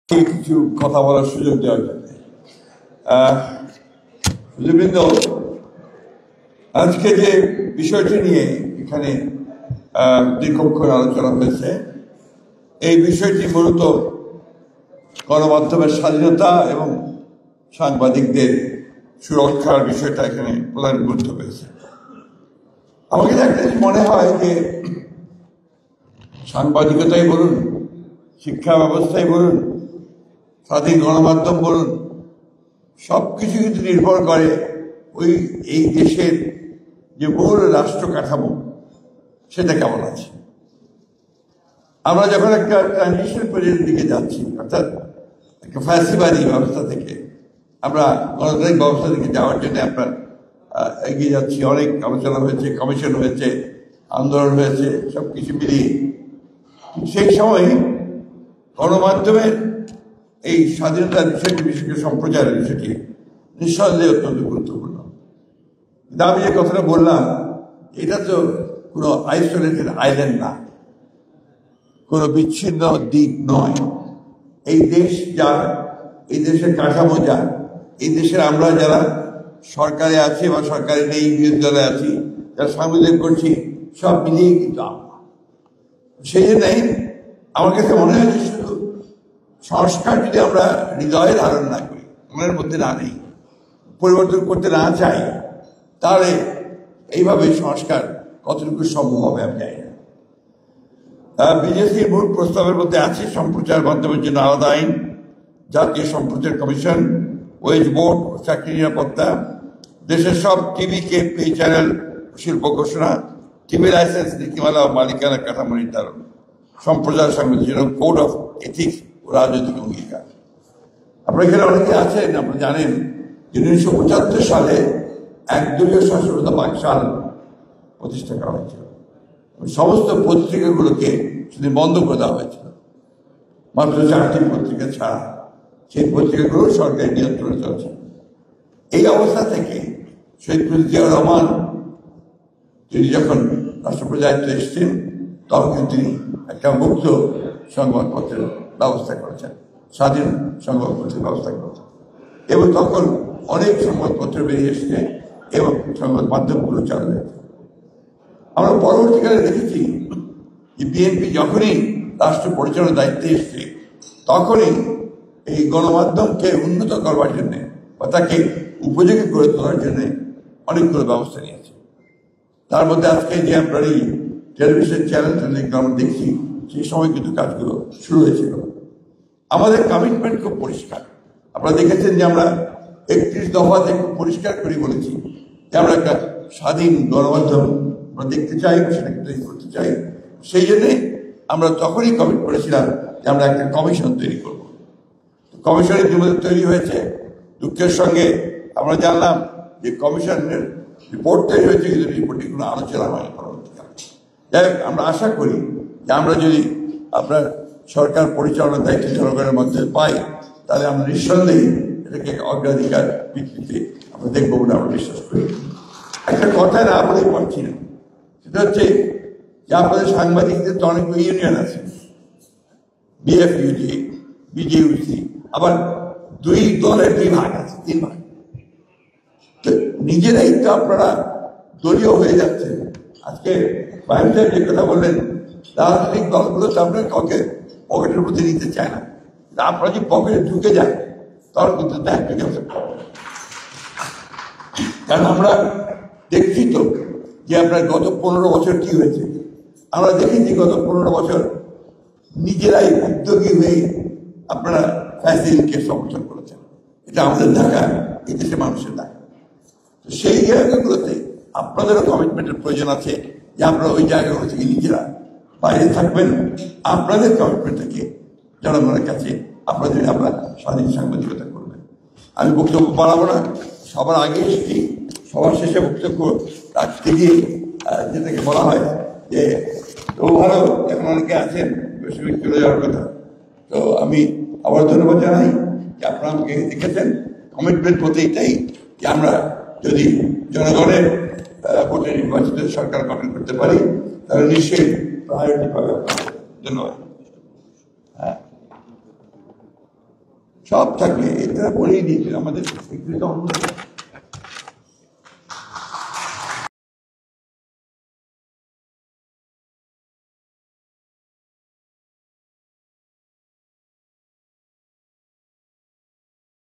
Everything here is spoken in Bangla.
কিছু কথা বলার সুযোগ দেওয়ার জন্য সুযোগবৃন্দ, আজকে যে বিষয়টি নিয়ে এখানে দীর্ঘক্ষণ আলোচনা হয়েছে, এই বিষয়টি মূলত গণমাধ্যমের স্বাধীনতা এবং সাংবাদিকদের সুরক্ষার বিষয়টা এখানে প্রধান গুরুত্ব পেয়েছে। আমাকে একটা মনে হয় যে সাংবাদিকতাই বলুন, শিক্ষা ব্যবস্থাই বলুন, স্বাধীন গণমাধ্যম বলুন, সব কিছু কিন্তু নির্ভর করে এই দেশের যে মূল রাষ্ট্র কাঠামো সেটা কেমন আছে। আমরা যখন একটা ট্রানজিশন পিরিয়ডের দিকে যাচ্ছি, অর্থাৎ একটা ফ্যাসিবাদী ব্যবস্থা থেকে আমরা গণতান্ত্রিক ব্যবস্থা থেকে যাওয়ার জন্য আমরা এগিয়ে যাচ্ছি, অনেক আলোচনা হয়েছে, কমিশন হয়েছে, আন্দোলন হয়েছে, সব কিছু মিলিয়ে সেই সময় গণমাধ্যমের এই স্বাধীনতার বিষয়টি, বিশেষ করে সম্প্রচারের বিষয়টি নিঃসন্দেহে অত্যন্ত গুরুত্বপূর্ণ। কিন্তু আমি যে কথাটা বললাম, এটা তো কোনো আইসোলেটেড আইল্যান্ড না, কোনো বিচ্ছিন্ন দ্বীপ নয়। এই দেশ যা, এই দেশের কাঠামো যা, এই দেশের আমরা যারা সরকারে আছি বা সরকারে নেই, বিরোধী দলে আছি, যারা সাংবাদিক করছি, সব মিলিয়ে কিন্তু আমরা। সেই জন্যই আমার কাছে মনে হয় যে শুধু সংস্কার যদি আমরা হৃদয়ে ধারণ না করি, মনের মধ্যে না নেই, পরিবর্তন করতে না চাই, তাহলে এইভাবে সংস্কার কতটুকু সম্ভব হবে আমি জানি না। বিজেপির মূল প্রস্তাবের মধ্যে আছে সম্প্রচার মাধ্যমের জন্য আলাদা আইন, জাতীয় সম্প্রচার কমিশন, ওয়েজ বোর্ড, চাকরি নিরাপত্তা, দেশের সব টিভি পে চ্যানেল শিল্প ঘোষণা, টিভি লাইসেন্স নীতিমালা ও মালিকানা কাঠামো নির্ধারণ, সম্প্রচার সংবিধানের জন্য কোড অফ এথিক্স ও রাজনৈতিক অঙ্গীকার। আপনার এখানে অনেকে আছেন, আপনারা জানেন যে 1975 সালে একদলীয় শাসনব্যবস্থা বাকশাল প্রতিষ্ঠা করা হয়েছিল। সমস্ত পত্রিকাগুলোকে সেদিন বন্ধ করে দেওয়া হয়েছিল, মাত্র 4টি পত্রিকা ছাড়া। সেই পত্রিকাগুলো সরকারের নিয়ন্ত্রণে চলছে। এই অবস্থা থেকে শহীদ প্রেসিডেন্ট জিয়াউর রহমান তিনি যখন রাষ্ট্রপতি দায়িত্বে এসেছেন, তখন কিন্তু তিনি একটা মুক্ত সংবাদপত্রের ব্যবস্থা করেছেন, স্বাধীন সংবাদপত্রের ব্যবস্থা করেছেন, এবং তখন অনেক সংবাদপত্র বেরিয়ে এসছে এবং সংবাদ মাধ্যমগুলো চালু হয়েছে। আমরা পরবর্তীকালে দেখেছি যে বিএনপি যখনই রাষ্ট্র পরিচালনার দায়িত্বে এসছে, তখনই এই গণমাধ্যমকে উন্নত করবার জন্যে বা তাকে উপযোগী করে তোলার জন্য অনেকগুলো ব্যবস্থা নিয়েছে। তার মধ্যে আজকে যে আমরা এই টেলিভিশন চ্যানেলটা আমরা দেখছি, সেই সময় কিন্তু কাজগুলো শুরু হয়েছিল। আমাদের কমিটমেন্ট খুব পরিষ্কার। আপনারা দেখেছেন যে আমরা 31 দফাতে খুব পরিষ্কার করে বলেছি যে আমরা একটা স্বাধীন গণমাধ্যম আমরা দেখতে চাই, সেটাকে তৈরি করতে চাই। সেই জন্যে আমরা তখনই কমিট করেছিলাম যে আমরা একটা কমিশন তৈরি করব। কমিশন ইতিমধ্যে তৈরি হয়েছে। দুঃখের সঙ্গে আমরা জানলাম যে কমিশনের রিপোর্ট তৈরি হয়েছে, কিন্তু রিপোর্টে কোনো আলোচনা হয়নি পরবর্তীকালে। যাই হোক, আমরা আশা করি যে আমরা যদি আপনার সরকার পরিচালনার দায়িত্ব জনগণের মধ্যে পাই, তাহলে আমরা নিঃসন্দেহে এটাকে অগ্রাধিকার ভিত্তিতে আমরা দেখবো বলে আমরা বিশ্বাস করি। একটা কথা না বলেই পারছি না, সেটা হচ্ছে যে আপনাদের সাংবাদিকদের তো অনেকগুলো ইউনিয়ন আছে, বিএফইউজি, বিজেইউসি, আবার 2 দলের 2 ভাগ আছে, 3 ভাগ। নিজেরাই তো আপনারা দলীয় হয়ে যাচ্ছে। আজকে বাইম সাহেব যে কথা বললেন, রাজনৈতিক দলগুলো তো আপনার কাউকে পকেটের মধ্যে নিতে চায় না। আপনারা যদি পকেটে ঢুকে যায়, তখন কিন্তু কারণ আমরা দেখছি তো যে আপনার গত 15 বছর কি হয়েছে। আমরা দেখেছি গত 15 বছর নিজেরাই উদ্যোগী হয়ে আপনারা ফ্যাসিলিটিকে সমর্থন করেছেন। এটা আমাদের ঢাকা, এই দেশের মানুষের ঢাকা। তো সেই জায়গাগুলোতে আপনাদেরও কমিটমেন্টের প্রয়োজন আছে যে আপনারা ওই জায়গাগুলো থেকে নিজেরা বাইরে থাকবেন। আপনাদের কমিটমেন্ট থেকে জনগণের কাছে আপনাদের আপনারা স্বাধীন সাংবাদিকতা করবেন। আমি বক্তব্য বাড়াবো না, সবার আগে এসেছি, সবার শেষে বক্তব্য রাখতে গিয়ে যেটাকে বলা হয় যে ভালো, এখন অনেকে আছেন চলে যাওয়ার কথা। তো আমি আবার ধন্যবাদ জানাই যে আপনারা আমাকে দেখেছেন। কমিটমেন্ট বলতে এটাই যে আমরা যদি জনগণের ভোটে নির্বাচিত সরকার গঠন করতে পারি, তাহলে নিশ্চয়ই প্রায়োরিটি পাবে। ধন্যবাদ। সব থাকলে এটা বলেই দিয়েছিল আমাদের স্বীকৃত অন্য